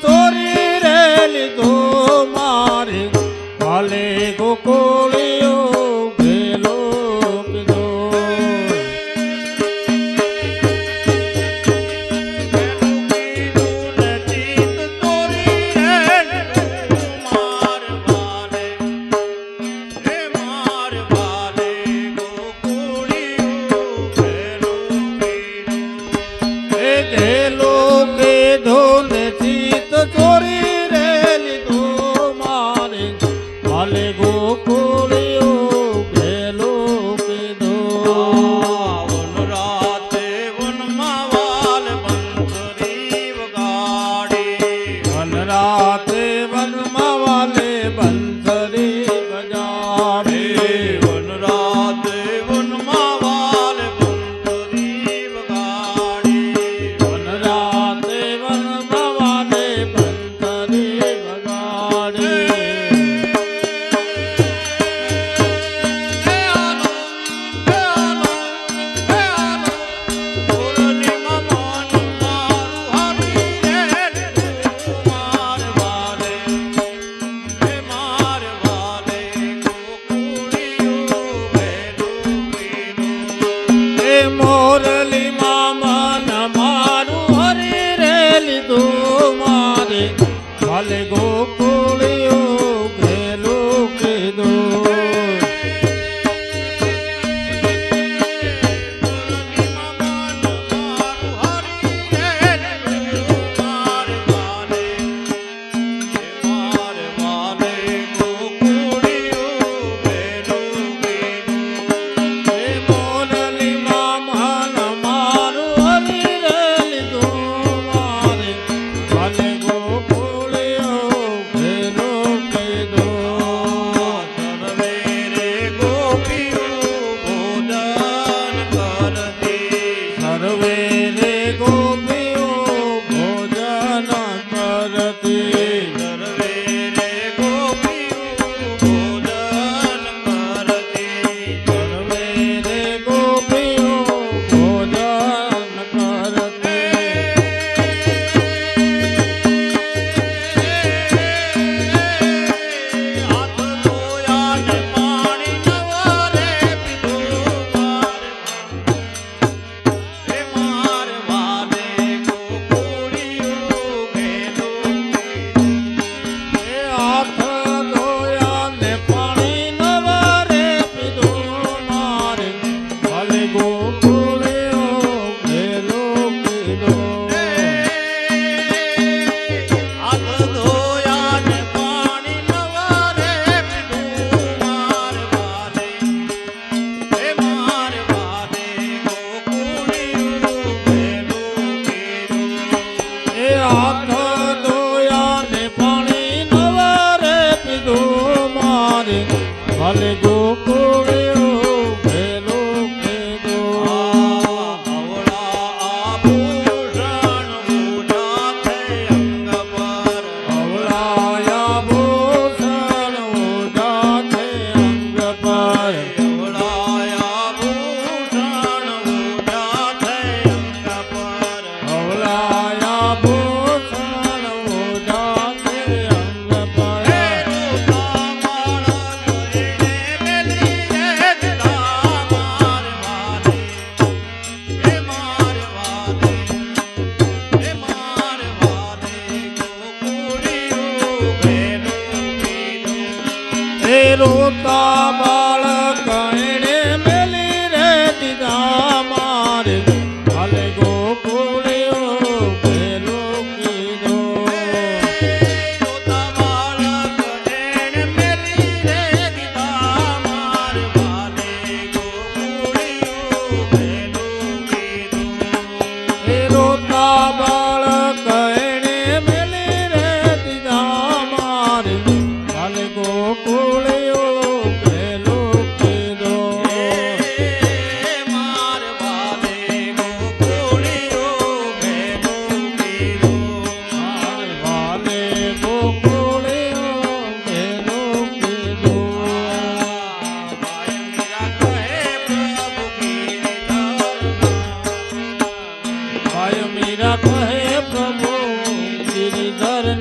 ચોરી રે લીધો મારે વાલે ગોકુળિયો ભેલો કીધો રોતા બાળક એણે મેલી રે દીધા મારે હાલે ગોકુળિયો ભેલો કીધો રોતા બાળક એણે મેલી રે દીધા મારે હાલે ગોકુળિયો ભેલો કીધો એ રોતા બાળક એણે મેલી રે દીધા મારે હાલે ગોકુળ मीरा कहे प्रभु गिरिधर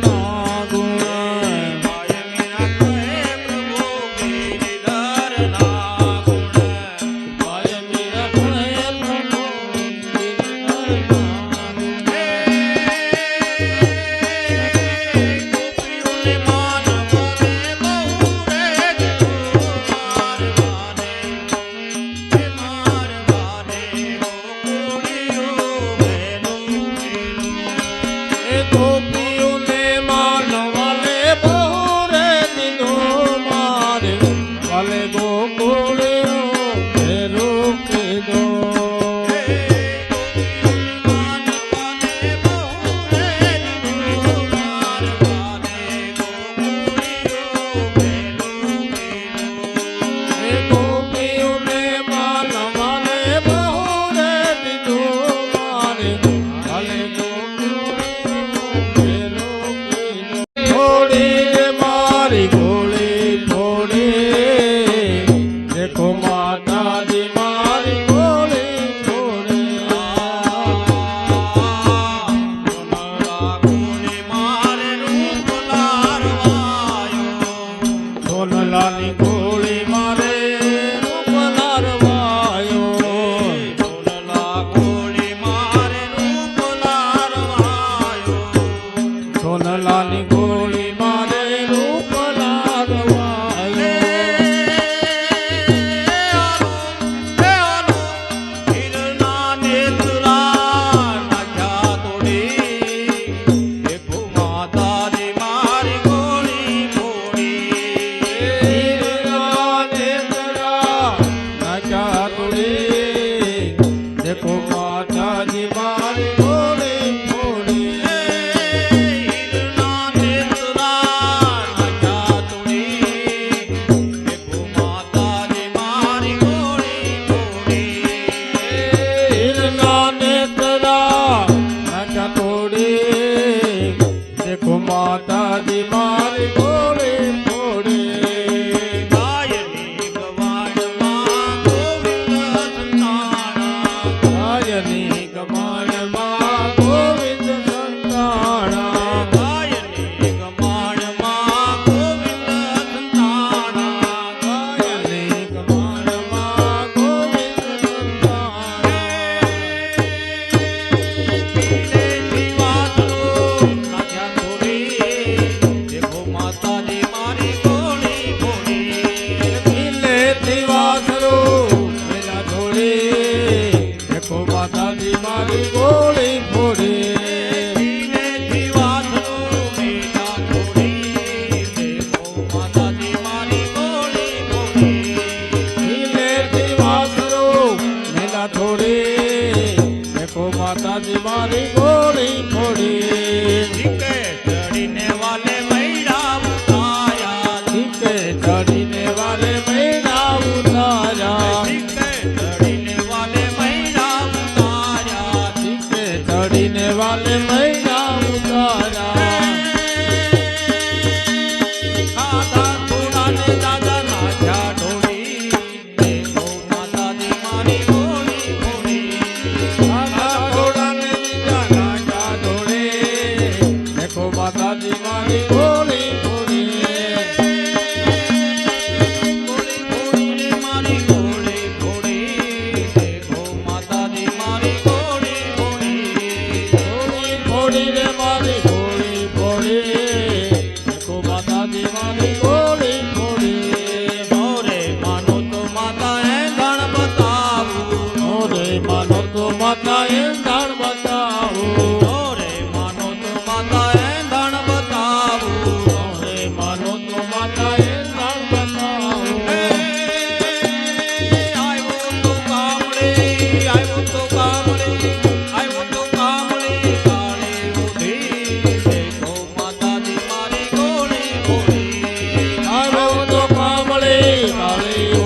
મારી ગોળી ફોડી ગોળી ફોડી રે મારી ગોળી ફોડી દેખો માતાજી મારી ગોળી ફોડી ગોળી ફોડી રે મારી ગોળી ફોડી દેખો માતાજી મારી ગોળી ફોડી મોરે માનો તો માતા એ ગણ બતાવું મોરે માનો તો માતા એ દાણ બતાવું મોરે માનો તો માતા એ ગણ બતાવું મોરે માનો તો માતા એ દાણ બતાવું આવ્યો તો કામળે આવ્યો તો કામળે આવ્યો તો કામળે કાળે ઉઠી દેખો માતાજી મારી ગોળી ફોડી આવ્યો તો કામળી કાળી